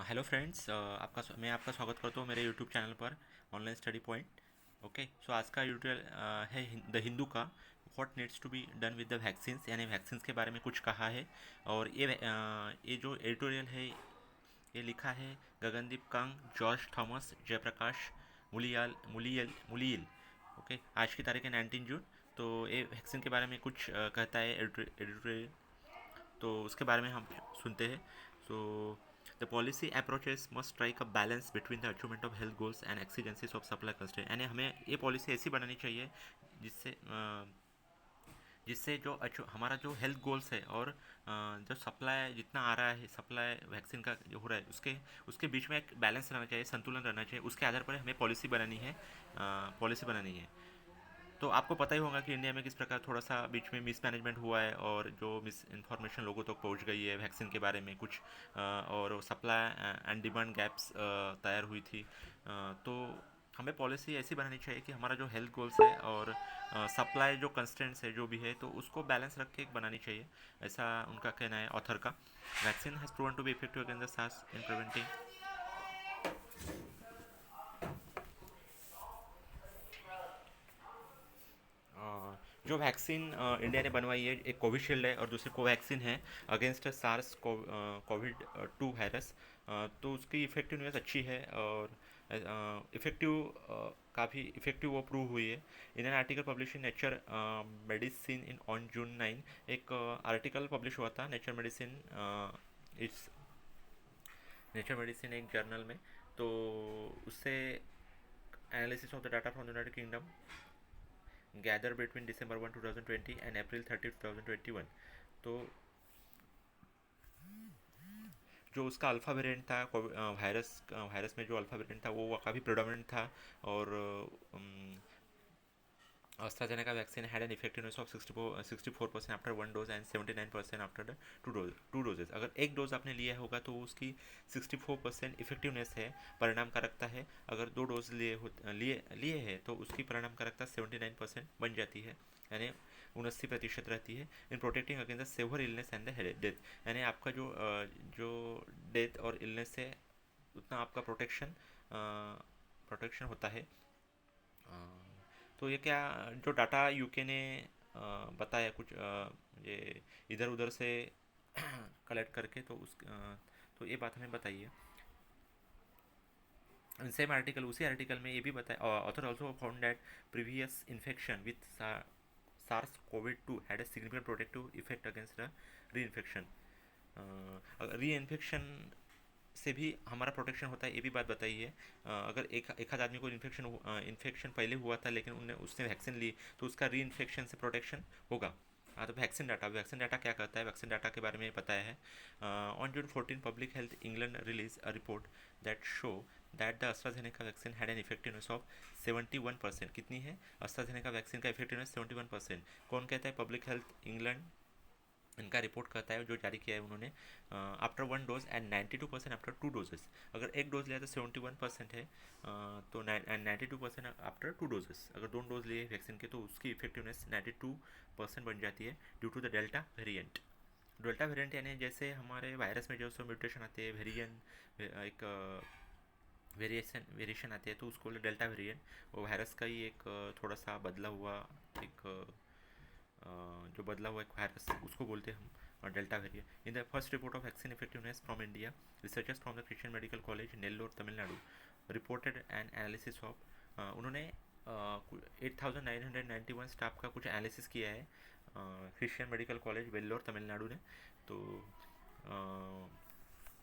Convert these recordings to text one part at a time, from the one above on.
Hello friends, मैं आपका स्वागत करता हूँ मेरे यूट्यूब चैनल पर online study point. Okay, so आज का ट्यूटोरियल है द हिंदू का what needs to be done with the vaccines, यानी वैक्सीन्स के बारे में कुछ कहा है। और ये जो एडिटोरियल है ये लिखा है Gagandeep Kang, George Thomas, Jayaprakash Muliyil. Okay, आज की तारीख है 19 जून। तो ये वैक्सीन के बारे में कुछ कहता है एडिटोरियल, तो उसके बारे में हम सुनते हैं। So the policy approaches must strike a balance between the achievement of health goals and exigencies of supply constraint, यानी हमें ये पॉलिसी ऐसी बनानी चाहिए जिससे जिससे जो हमारा जो हेल्थ गोल्स है और जो सप्लाई जितना आ रहा है, सप्लाई वैक्सीन का जो हो रहा है उसके उसके बीच में एक बैलेंस रहना चाहिए, संतुलन रहना चाहिए। उसके आधार पर हमें पॉलिसी बनानी है। तो आपको पता ही होगा कि इंडिया में किस प्रकार थोड़ा सा बीच में मिसमैनेजमेंट हुआ है और जो मिस इन्फॉर्मेशन लोगों तक पहुंच गई है वैक्सीन के बारे में कुछ, और सप्लाई एंड डिमांड गैप्स तैयार हुई थी। तो हमें पॉलिसी ऐसी बनानी चाहिए कि हमारा जो हेल्थ गोल्स है और सप्लाई जो कंस्ट्रेंट्स है जो भी है तो उसको बैलेंस रख के एक बनानी चाहिए, ऐसा उनका कहना है ऑथर का। Vaccine has proven to be effective against the SARS in preventing. जो वैक्सीन इंडिया ने बनवाई है, एक कोविशील्ड है और दूसरी कोवैक्सीन है अगेंस्ट सार्स कोविड 2 वायरस। तो उसकी इफेक्टिवनेस अच्छी है और इफेक्टिव काफ़ी इफेक्टिव वो प्रूव हुई है। In an article publish in nature medicine in on June 9, एक आर्टिकल पब्लिश हुआ था nature medicine, it's nature medicine एक जर्नल में। तो उससे analysis of the data from United kingdom gather between December 1 2020 and April 30 2021। तो जो उसका अल्फ़ा वेरिएंट था वायरस में जो अल्फ़ा वेरिएंट था वो काफ़ी प्रोडोमिनेंट था। और AstraZeneca vaccine had an effectiveness of 64% after one dose and 79% after the two doses. अगर एक डोज आपने लिया होगा तो उसकी 64% इफेक्टिवनेस है, परिणामकारकता है। अगर दो डोज लिए हैं तो उसकी परिणामकारकता 79% बन जाती है, यानी 79% रहती है। In protecting against the severe illness and the death, यानी आपका जो डेथ और इलनेस है उतना आपका प्रोटेक्शन होता है। तो ये क्या जो डाटा यूके ने बताया कुछ ये इधर उधर से कलेक्ट करके, तो तो ये बात हमें बताइए। सेम आर्टिकल, उसी आर्टिकल में ये भी बताया, author also found that previous infection with SARS COVID 2 had a significant protective effect against the reinfection. Reinfection से भी हमारा प्रोटेक्शन होता है, ये भी बात बताई है। अगर एक आध आदमी को इन्फेक्शन पहले हुआ था लेकिन उसने वैक्सीन ली तो उसका री इन्फेक्शन से प्रोटेक्शन होगा। हाँ, तो वैक्सीन डाटा क्या कहता है, वैक्सीन डाटा के बारे में बताया है। On June 14 public health England release a report that show that the AstraZeneca vaccine had an effectiveness of 71%। कितनी है AstraZeneca वैक्सीन का इफेक्टिवनेस? 71%। कौन कहता है? पब्लिक हेल्थ इंग्लैंड इनका रिपोर्ट कहता है, जो जारी किया है उन्होंने। After one dose and 92% after two doses. अगर एक डोज लिया तो 71% है, तो 92% आफ्टर टू डोजेस। अगर दो डोज लिए वैक्सीन के तो उसकी इफेक्टिवनेस 92% बन जाती है due to the delta variant. Delta variant यानी जैसे हमारे वायरस में जो सो म्यूटेशन आते हैं, एक वेरिएशन आती है तो उसको डेल्टा वेरिएंट। वो वायरस का ही एक थोड़ा सा बदला हुआ एक जो बदला हुआ एक वायरस उसको बोलते हैं हम delta variant. In the first report of vaccine effectiveness from India, researchers from the Christian medical college Nellore Tamil Nadu reported N analysis of, उन्होंने 8,991 स्टाफ का कुछ एनालिसिस किया है Christian medical college Vellore Tamil Nadu ने। तो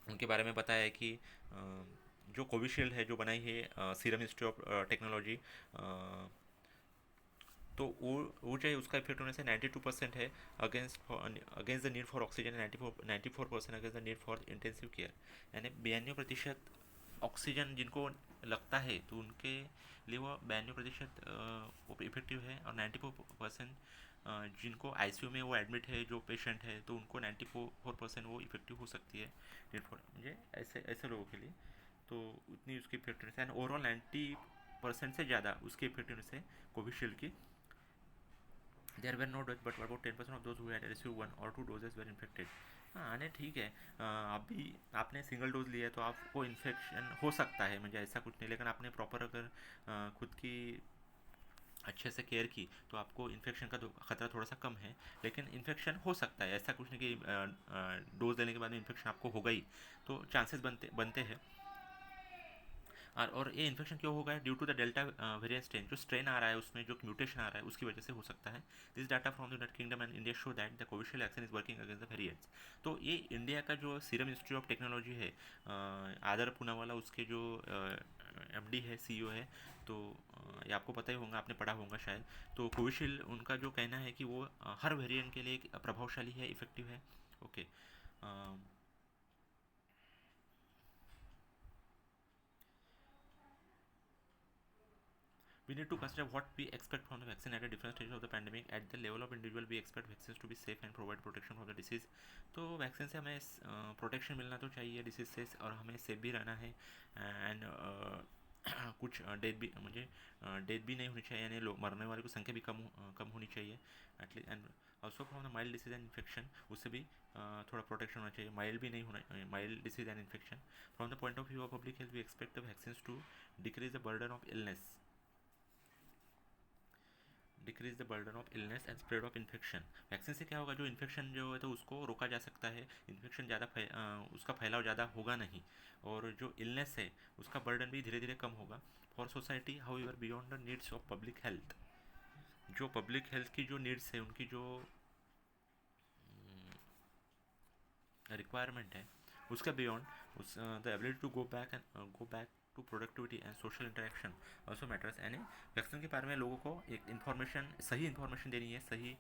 उनके बारे में बताया है कि जो कोविशील्ड है जो बनाई है सीरम इंस्टीट्यूट ऑफ टेक्नोलॉजी, तो वो चाहिए उसका इफेक्टिवनेस है 92% है against the need for oxygen, 94% against the need for intensive care. यानी 92% ऑक्सीजन जिनको लगता है तो उनके लिए वो 92% इफेक्टिव है, और 94% जिनको आईसीयू में वो एडमिट है जो पेशेंट है तो उनको 94% वो इफेक्टिव हो सकती है नीड फॉर, मुझे ऐसे ऐसे लोगों के लिए। तो उतनी उसकी इफेक्टिवनेस एंड ओवरऑल 90% से ज़्यादा उसकी इफेक्टिवनेस है कोविशील्ड की। There were no deaths, but about 10% of those who had received one or two doses were infected. हाँ नहीं ठीक है। अभी आपने सिंगल डोज लिया है तो आपको इन्फेक्शन हो सकता है, मुझे ऐसा कुछ नहीं, लेकिन आपने प्रॉपर अगर खुद की अच्छे से केयर की तो आपको इन्फेक्शन का खतरा थोड़ा सा कम है। लेकिन इन्फेक्शन हो सकता है, ऐसा कुछ नहीं कि डोज लेने के बाद में इन्फेक्शन आपको होगा ही। तो चांसेस बनते बनते हैं। और ये इन्फेक्शन क्यों होगा, due to the delta variant strain, जो स्ट्रेन आ रहा है उसमें जो म्यूटेशन आ रहा है उसकी वजह से हो सकता है। This data from the United kingdom and India show that the Covishield vaccine is working against the variants. तो ये इंडिया का जो सीरम इंस्टीट्यूट ऑफ टेक्नोलॉजी है, आदर पूनावाला उसके जो एमडी है, सीईओ है, तो ये आपको पता ही होगा, आपने पढ़ा होगा शायद। तो कोविशील्ड उनका जो कहना है कि वो हर वेरिएंट के लिए एक प्रभावशाली है, इफेक्टिव है। Okay. We need to consider what we expect from the vaccine at a different stage of the pandemic. At the level of individual, we expect vaccines to be safe and provide protection from the disease. तो vaccine से हमें protection मिलना तो चाहिए disease से, और हमें safe भी रहना है। एंड कुछ डेथ भी, मुझे डेथ भी नहीं होनी चाहिए, यानी लोग मरने वाले की संख्या भी कम होनी चाहिए at least. And also from the mild disease and infection, उससे भी थोड़ा प्रोटेक्शन होना चाहिए, माइल्ड भी नहीं होना, mild disease and infection. From the point of view of public health, we expect the vaccines to decrease the burden of illness, decrease the burden of illness and spread of infection. Vaccine से क्या होगा, जो infection जो है तो उसको रोका जा सकता है, इन्फेक्शन ज़्यादा उसका फैलाव ज़्यादा होगा नहीं, और जो इलनेस है उसका बर्डन भी धीरे धीरे कम होगा। For society how ever beyond the needs of public health, जो पब्लिक हेल्थ की जो नीड्स है, उनकी जो रिक्वायरमेंट है, उसका बियॉन्ड उस the ability to go back to productivity and social interaction also matters. यानी वैक्सीन के बारे में लोगों को एक इन्फॉर्मेशन, सही इन्फॉर्मेशन देनी है, सही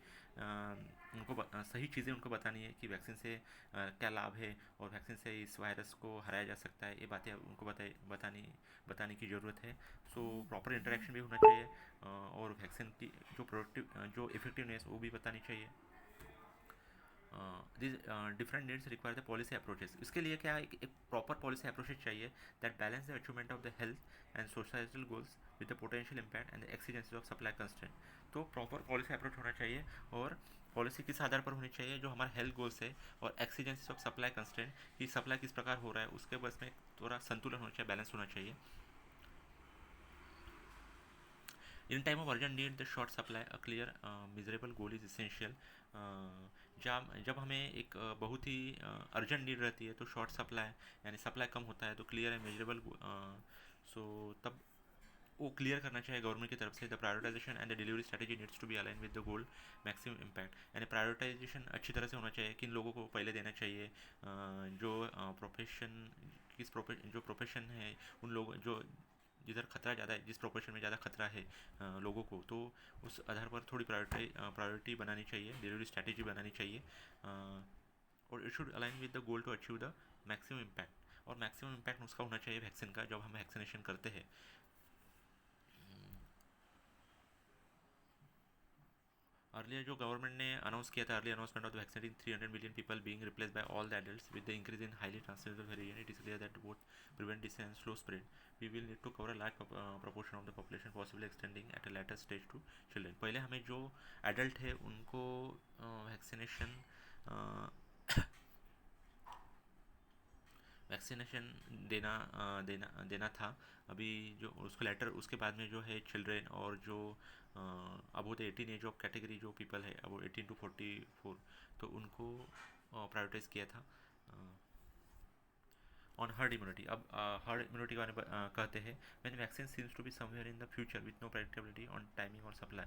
सही चीज़ें उनको बतानी है कि वैक्सीन से क्या लाभ है और वैक्सीन से इस वायरस को हराया जा सकता है, ये बातें उनको बताने की ज़रूरत है। सो प्रॉपर इंटरेक्शन भी होना चाहिए, और वैक्सीन की जो इफेक्टिवनेस वो भी बतानी चाहिए। This different needs require the policy approaches. इसके लिए क्या है, एक प्रॉपर पॉलिसी अप्रोचेस चाहिए that balance the achievement of the health and societal goals with the potential impact and the exigency of supply constraint. तो प्रॉपर पॉलिसी अप्रोच होना चाहिए, और पॉलिसी किस आधार पर होनी चाहिए, जो हमारा हेल्थ गोल्स है और एक्सीजेंसी ऑफ सप्लाई कंस्ट्रेंट, कि सप्लाई किस प्रकार हो रहा है उसके बस में थोड़ा संतुलन होना चाहिए, बैलेंस होना चाहिए। In time of urgent need the short supply a clear miserable goal is essential. जब जब हमें एक बहुत ही अर्जेंट नीड रहती है तो शॉर्ट सप्लाई, यानी सप्लाई कम होता है, तो क्लियर एंड मेजरेबल, सो तब वो क्लियर करना चाहिए गवर्नमेंट की तरफ से। The prioritization and the delivery strategy needs to be align with the goal maximum impact. यानी प्रायोरिटाइजेशन अच्छी तरह से होना चाहिए, किन लोगों को पहले देना चाहिए, जो प्रोफेशन, जो प्रोफेशन है, उन लोग जो जिधर खतरा ज़्यादा है, जिस प्रोफेशन में ज़्यादा खतरा है लोगों को, तो उस आधार पर थोड़ी प्रायोरिटी बनानी चाहिए, डिलीवरी स्ट्रैटेजी बनानी चाहिए। और it should align with the goal to achieve the maximum impact. और मैक्सिमम इम्पैक्ट उसका होना चाहिए वैक्सीन का, जब हम वैक्सीनेशन करते हैं। अर्लियर जो गवर्नमेंट ने अनाउंस किया था, early announcement of the vaccinating 300 million people being replaced by all the adults with the increase in highly transmissible variant, it is clear that both prevent disease and slow spread, we will need to cover a large proportion of the population, possibly extending at a later stage to children। पहले हमें जो adult है उनको vaccination vaccination देना था। अभी जो उसको लेटर, उसके बाद में जो है चिल्ड्रेन, और जो above the 18 age of category जो पीपल है, अबोव 18 to 44, तो उनको प्रायोरिटाइज किया था ऑन हर्ड इम्यूनिटी। अब हर्ड इम्यूनिटी के बारे में कहते हैं, when vaccine seems to be somewhere in the future with no predictability on timing और supply.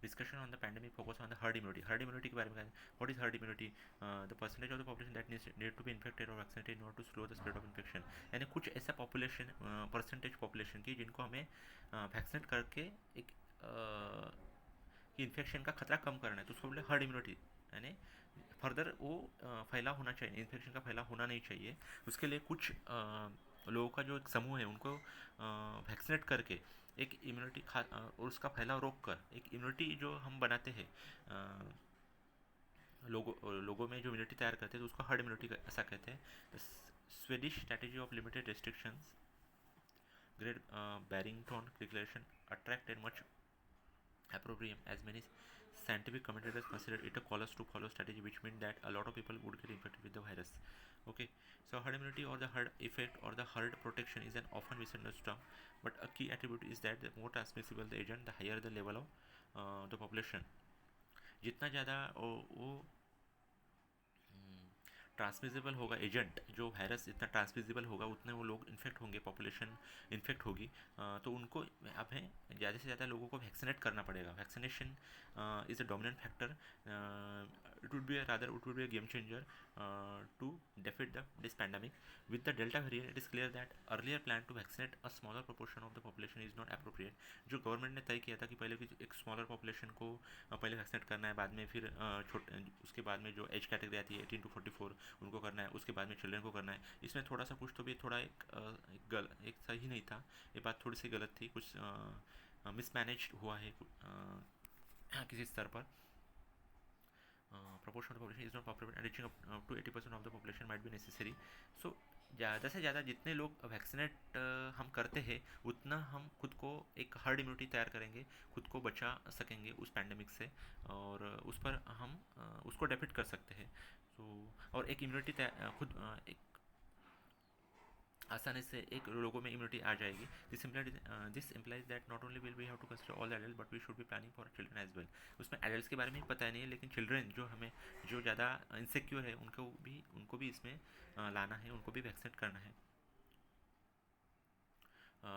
Discussion on the pandemic focus on the herd immunity। herd immunity के बारे में, what is herd immunity, the percentage of the population that need to be infected or vaccinated in order to slow the spread of infection। यानी कुछ ऐसा population, percentage population की, जिनको हमें vaccinate करके एक इन्फेक्शन का खतरा कम करना है, तो उसको बोले हर्ड इम्यूनिटी। यानी फर्दर वो फैला होना चाहिए, इन्फेक्शन का फैला होना नहीं चाहिए। उसके लिए कुछ लोगों का जो एक समूह है उनको वैक्सीनेट करके एक इम्यूनिटी और उसका फैलाव रोक कर एक इम्यूनिटी जो हम बनाते हैं, लोगों में जो इम्यूनिटी तैयार करते हैं, तो उसको हर्ड इम्यूनिटी ऐसा कहते हैं। Swedish strategy of limited restrictions, great Barrington declaration, attract and much appropriate as many scientific commentators consider it a cause to follow strategy, which means that a lot of people would get infected with the virus. Okay, so herd immunity or the herd effect or the herd protection is an often misunderstood term, but a key attribute is that the more transmissible the agent, the higher the level of the population. जितना ज़्यादा वो transmissible होगा agent, जो virus इतना transmissible होगा उतने वो लोग इन्फेक्ट होंगे, पॉपुलेशन इन्फेक्ट होगी, तो उनको हमें ज़्यादा से ज़्यादा लोगों को वैक्सीनेट करना पड़ेगा. Vaccination is a dominant factor. It would be a game changer to defeat this pandemic. With the Delta variant, it is clear that earlier plan to vaccinate a smaller proportion of the population is not appropriate. जो government ने तय किया था कि पहले की एक smaller population को पहले वैक्सीनेट करना है, बाद में फिर उसके बाद में जो एज कैटेगरी आती है 18 to 44 उनको करना है, उसके बाद में चिल्ड्रन को करना है. इसमें थोड़ा सा कुछ तो भी थोड़ा एक सही नहीं था, ये बात थोड़ी सी गलत थी, कुछ मिसमैनेज हुआ है किसी स्तर पर. Proportion of the population is not appropriate and reaching up to 80% of the population might be necessary. So ज़्यादा से ज़्यादा जितने लोग वैक्सीनेट हम करते हैं उतना हम खुद को एक हर्ड इम्यूनिटी तैयार करेंगे, खुद को बचा सकेंगे उस पैंडमिक से, और उस पर हम उसको डेफिट कर सकते हैं. तो और एक इम्यूनिटी खुद एक आसानी से एक लोगों में इम्यूनिटी आ जाएगी. This implies that not only will we have to consider all adult but we should be planning for children as well. उसमें एडल्ट्स के बारे में पता नहीं है, लेकिन चिल्ड्रन जो हमें जो ज़्यादा इनसिक्योर है उनको भी इसमें लाना है, उनको भी वैक्सीनेट करना है.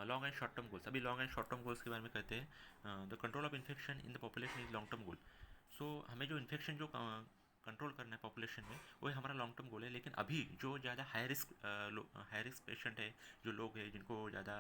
Long and short term goals. अभी long and short term goals के बारे में कहते हैं. The control of infection in the population is long term goal. So हमें जो इन्फेक्शन जो कंट्रोल करना है पॉपुलेशन में, वो हमारा लॉन्ग टर्म गोल है. लेकिन अभी जो ज़्यादा हाई रिस्क पेशेंट है, जो लोग हैं जिनको ज़्यादा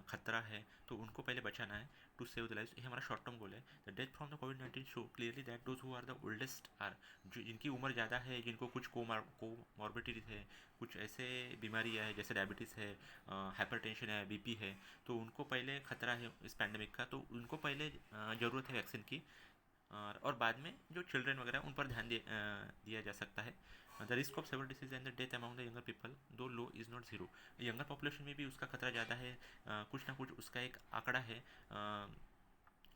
खतरा है, तो उनको पहले बचाना है टू सेव द लाइफ. ये हमारा शॉर्ट टर्म गोल है. द डेथ फ्रॉम द कोविड-19 show clearly that those who are the oldest are, जो जिनकी उम्र ज़्यादा है, जिनको कुछ कोमॉर्बिडिटीज है, कुछ ऐसे बीमारियाँ है जैसे डायबिटीज़ है, हाइपरटेंशन है, बीपी है, तो उनको पहले खतरा है इस पैंडमिक का, तो उनको पहले ज़रूरत है वैक्सीन की. और बाद में जो चिल्ड्रन वगैरह उन पर ध्यान दिया जा सकता है. The risk of several disease and the death among the younger people though low is not zero. Younger population में भी उसका खतरा ज़्यादा है, कुछ ना कुछ उसका एक आंकड़ा है,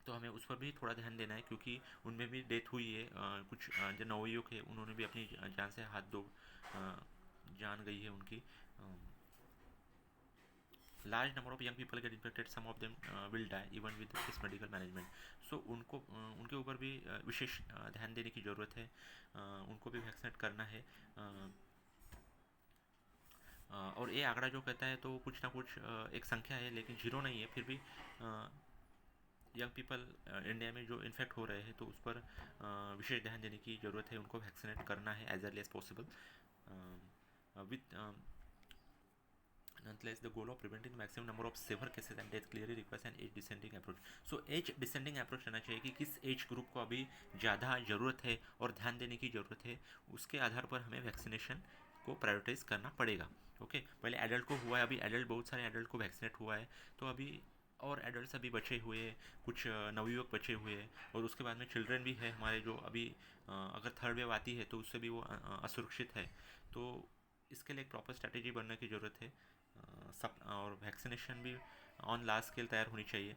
तो हमें उस पर भी थोड़ा ध्यान देना है, क्योंकि उनमें भी डेथ हुई है. कुछ जो नवयुवक है उन्होंने भी अपनी जान से जान गई है उनकी. large number of young people get infected, some of them will die even with this medical management. So उनके ऊपर भी विशेष ध्यान देने की ज़रूरत है, उनको भी वैक्सीनेट करना है. और ये आंकड़ा जो कहता है तो कुछ ना कुछ एक संख्या है, लेकिन जीरो नहीं है. फिर भी यंग पीपल इंडिया में जो इन्फेक्ट हो रहे हैं तो उस पर विशेष ध्यान देने की ज़रूरत है, उनको वैक्सीनेट करना है as early as possible. With Nonetheless, the goal of preventing the maximum number of severe cases and death clearly requires an age descending approach. So age descending approach रहना चाहिए कि किस एज ग्रुप को अभी ज़्यादा ज़रूरत है और ध्यान देने की ज़रूरत है, उसके आधार पर हमें वैक्सीनेशन को प्रायोरिटाइज करना पड़ेगा. ओके, पहले एडल्ट को हुआ है, अभी एडल्ट बहुत सारे एडल्ट को वैक्सीनेट हुआ है, तो अभी और एडल्ट अभी बचे हुए हैं, कुछ नवयुवक बचे हुए हैं, और उसके बाद में चिल्ड्रन भी है हमारे, जो अभी अगर थर्ड वेव आती है तो उससे भी वो असुरक्षित है. तो इसके लिए एक प्रॉपर स्ट्रैटेजी बनने की ज़रूरत है. और वैक्सीनेशन भी ऑन लार्ज स्केल तैयार होनी चाहिए,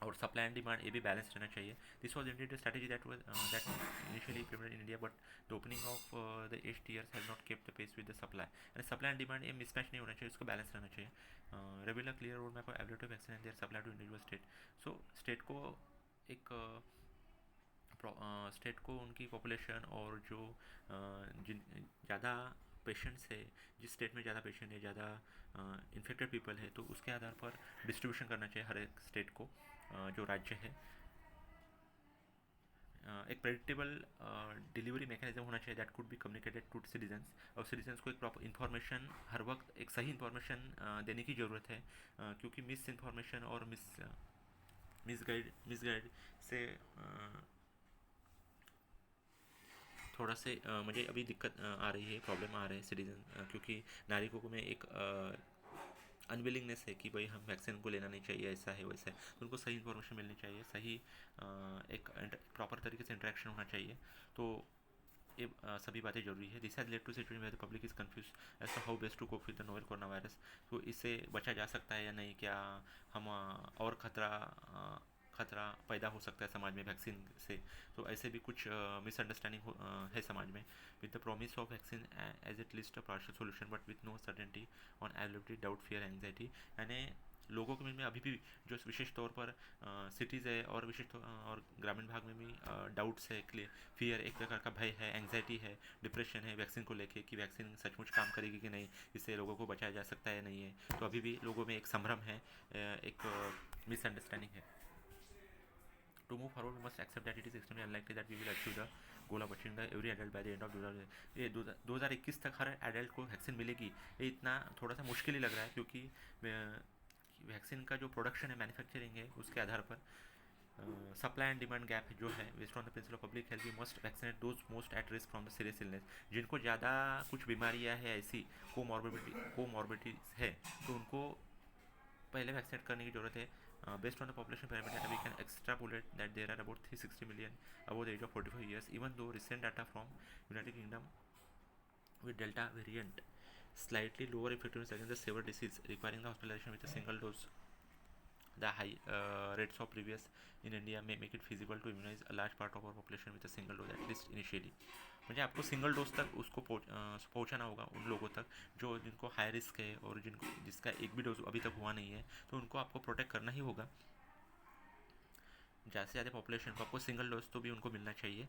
और सप्लाई एंड डिमांड ये भी बैलेंस रहना चाहिए. This was indeed strategy that initially implemented in India, but the opening of the east years has not kept the pace with the supply. And supply and demand ये mismatch नहीं होना चाहिए, उसको balance रहना चाहिए. Regular clear road map ability vaccine and their supply to individual state. So state को एक state को उनकी पॉपुलेशन और जो जिन ज़्यादा पेशेंट्स है, जिस स्टेट में ज़्यादा पेशेंट है, ज़्यादा इन्फेक्टेड पीपल है, तो उसके आधार पर डिस्ट्रीब्यूशन करना चाहिए हर एक स्टेट को, जो राज्य है. एक प्रेडिक्टेबल डिलीवरी मैकेनिज्म होना चाहिए that could be communicated to citizens, और सिटीजन्स को एक प्रॉपर इन्फॉर्मेशन हर वक्त एक सही इन्फॉर्मेशन देने की ज़रूरत है, क्योंकि मिस इन्फॉर्मेशन और मिसगाइड से थोड़ा से मुझे अभी दिक्कत आ रही है, प्रॉब्लम आ रहे हैं सिटीजन, क्योंकि नागरिकों में एक अनविलिंगनेस है कि भाई हम वैक्सीन को लेना नहीं चाहिए, ऐसा है वैसा है. तो उनको सही इन्फॉर्मेशन मिलनी चाहिए, सही एक प्रॉपर तरीके से इंटरेक्शन होना चाहिए. तो ये सभी बातें जरूरी है. This has led to situation where the public is confuse as to how best to cope with the novel corona virus. तो इससे बचा जा सकता है या नहीं, क्या हम और खतरा खतरा पैदा हो सकता है समाज में वैक्सीन से। तो ऐसे भी कुछ मिसअंडरस्टैंडिंग है समाज में। With the promise of vaccine as it list a partial solution but with no certainty on availability, doubt, fear, anxiety. यानी लोगों के मन में अभी भी जो विशेष तौर पर सिटीज़ है और और ग्रामीण भाग में भी डाउट्स है, फियर, एक प्रकार का भय है, एंग्जाइटी है, डिप्रेशन है वैक्सीन को लेके कि वैक्सीन सचमुच काम करेगी कि नहीं, इससे लोगों को बचाया जा सकता है नहीं है। तो अभी भी लोगों में एक संभ्रम है, एक मिसअंडरस्टैंडिंग है। To move forward, we must accept that it is extremely unlikely that we will achieve the goal of achieving the every adult by the end of 2021 तक हर एडल्ट को वैक्सीन मिलेगी, ये इतना थोड़ा सा मुश्किल ही लग रहा है, क्योंकि वैक्सीन का जो प्रोडक्शन है, मैन्युफैक्चरिंग है, उसके आधार पर सप्लाई एंड डिमांड गैप जो है, based on the principle of public health we must vaccinate those most at risk from the serious illness. जिनको ज़्यादा कुछ बीमारियाँ हैं, ऐसी कोमॉर्बिडिटीज है, तो उनको पहले वैक्सीनेट करने की ज़रूरत है। Based on the population pyramid data, we can extrapolate that there are about 360 million above the age of 45 years, even though recent data from United Kingdom with Delta variant slightly lower effectiveness against the severe disease requiring the hospitalization with a single dose. The high rates of previous in India may make it feasible to immunize a large part of our population with a single dose, at least initially. मुझे आपको single dose तक उसको पहुँचाना होगा उन लोगों तक जो जिनको हाई रिस्क है और जिसका एक भी डोज अभी तक हुआ नहीं है, तो उनको आपको प्रोटेक्ट करना ही होगा। ज़्यादा से ज़्यादा पॉपुलेशन को आपको सिंगल डोज तो भी उनको मिलना चाहिए।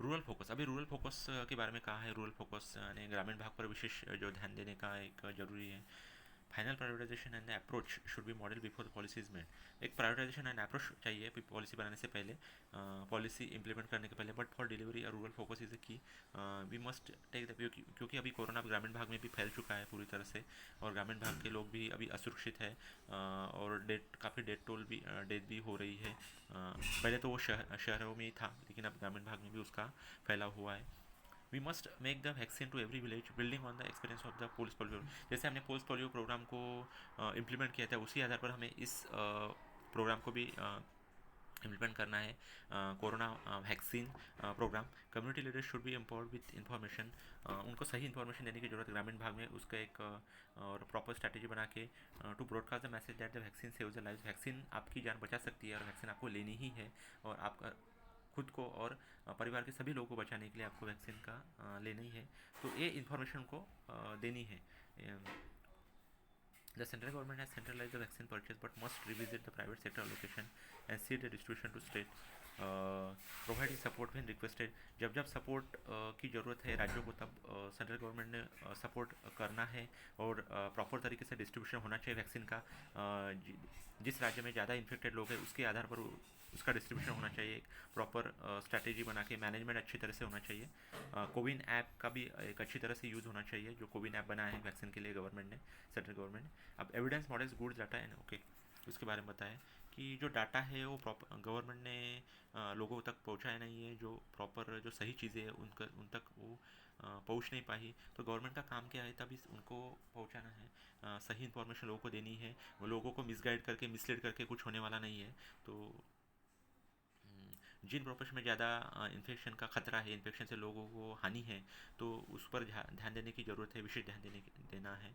रूरल फोकस, अभी रूरल फोकस के बारे में कहा है। रूरल फोकस यानी ग्रामीण भाग पर विशेष जो ध्यान देने का एक जरूरी है। Final prioritisation and approach should be model before the policies में। एक प्रायोरिटाइजेशन एंड अप्रोच चाहिए पॉलिसी बनाने से पहले, पॉलिसी इंप्लीमेंट करने के पहले। But for delivery rural focus is a की, वी मस्ट टेक द, क्योंकि अभी कोरोना ग्रामीण भाग में भी फैल चुका है पूरी तरह से, और ग्रामीण भाग के लोग भी अभी असुरक्षित है, और काफ़ी डेथ भी हो रही है। पहले तो वो शहरों में ही था, लेकिन अब ग्रामीण भाग में भी उसका फैलाव हुआ है। We must make the vaccine to every village building on the experience of the polis polio. जैसे हमने पोलिस पोलियो प्रोग्राम को इम्प्लीमेंट किया था, उसी आधार पर हमें इस प्रोग्राम को भी इम्प्लीमेंट करना है। Corona vaccine program, community leaders should be empowered with information. उनको सही इन्फॉर्मेशन देने की जरूरत है ग्रामीण भाग में, उसका एक और प्रॉपर स्ट्रैटेजी बना के to broadcast the message that the vaccine saves the life. Vaccine आपकी जान बचा सकती है और वैक्सीन आपको लेनी ही है, और आपका खुद को और परिवार के सभी लोगों को बचाने के लिए आपको वैक्सीन का लेना ही है। तो ये इन्फॉर्मेशन को देनी है। The central government has centralized the vaccine purchase but must revisit the private sector allocation and see the distribution to state. Providing support when requested, जब जब सपोर्ट की ज़रूरत है राज्यों को, तब सेंट्रल गवर्नमेंट ने सपोर्ट करना है, और प्रॉपर तरीके से डिस्ट्रीब्यूशन होना चाहिए वैक्सीन का। जिस राज्य में ज़्यादा इन्फेक्टेड लोग हैं उसके आधार पर उसका डिस्ट्रीब्यूशन होना चाहिए। एक प्रॉपर स्ट्रैटेजी बना के मैनेजमेंट अच्छी तरह से होना चाहिए। कोविन ऐप का भी एक अच्छी तरह से यूज़ होना चाहिए, जो कोविन ऐप बनाया है वैक्सीन के लिए गवर्नमेंट ने, सेंट्रल गवर्नमेंट ने। अब evidence models, goods, data and okay, उसके बारे में बताएं कि जो डाटा है वो प्रॉपर गवर्नमेंट ने लोगों तक पहुंचाया नहीं है, जो प्रॉपर जो सही चीज़ें हैं उन तक वो पहुंच नहीं पाई। तो गवर्नमेंट का काम क्या है, तभी उनको पहुंचाना है, सही इन्फॉर्मेशन लोगों को देनी है, वो लोगों को मिसगाइड करके, मिसलीड करके कुछ होने वाला नहीं है। तो जिन प्रोफेशन में ज़्यादा इन्फेक्शन का खतरा है, इन्फेक्शन से लोगों को हानि है, तो उस पर ध्यान देने की ज़रूरत है, विशेष ध्यान देना है।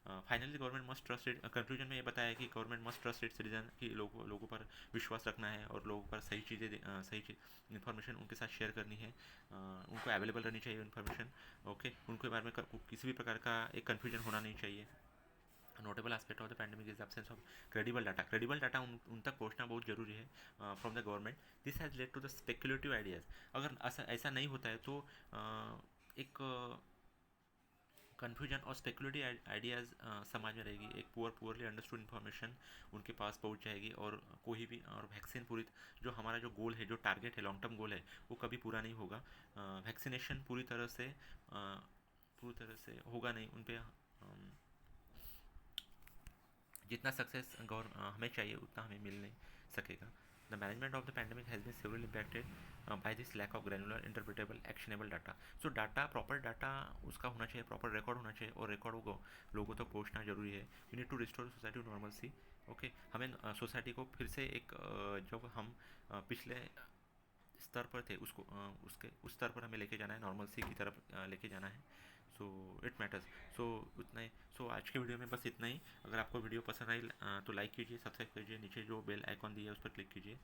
Finally government must trust it, conclusion में ये बताया कि government must trust it citizen, कि लोगों पर विश्वास रखना है और लोगों पर सही इन्फॉर्मेशन उनके साथ शेयर करनी है, उनको अवेलेबल रहनी चाहिए इन्फॉर्मेशन। ओके, उनके बारे में किसी भी प्रकार का एक कन्फ्यूजन होना नहीं चाहिए। Notable aspect of the pandemic is absence of credible data. Credible data उन तक पहुंचना बहुत जरूरी है from the government. This has led to the speculative ideas. अगर ऐसा नहीं होता है तो एक कन्फ्यूजन और स्पेकुलेटिव आइडियाज़ समाज में रहेगी, एक पुअरली अंडरस्टूड इन्फॉर्मेशन उनके पास पहुंच जाएगी, और कोई भी, और वैक्सीन पूरी, जो हमारा जो गोल है, जो टारगेट है, लॉन्ग टर्म गोल है, वो कभी पूरा नहीं होगा। वैक्सीनेशन पूरी तरह से होगा नहीं, उन पर जितना सक्सेस हमें चाहिए उतना हमें मिल नहीं सकेगा। The management of the pandemic has been severely impacted by this lack of granular interpretable actionable data. So data, proper data उसका होना चाहिए, प्रॉपर रिकॉर्ड होना चाहिए, और रिकॉर्ड को लोगों तक पहुँचना जरूरी है। We need to restore society to normalcy. Okay, हमें सोसाइटी को फिर से एक जब हम पिछले स्तर पर थे उसको उसके उस स्तर पर हमें लेके जाना है, नॉर्मल सी की तरफ लेके जाना है। So it matters. सो उतना ही। सो आज के वीडियो में बस इतना ही। अगर आपको वीडियो पसंद आई तो लाइक कीजिए, सब्सक्राइब कीजिए, नीचे जो बेल आइकॉन दिया है उस पर क्लिक कीजिए।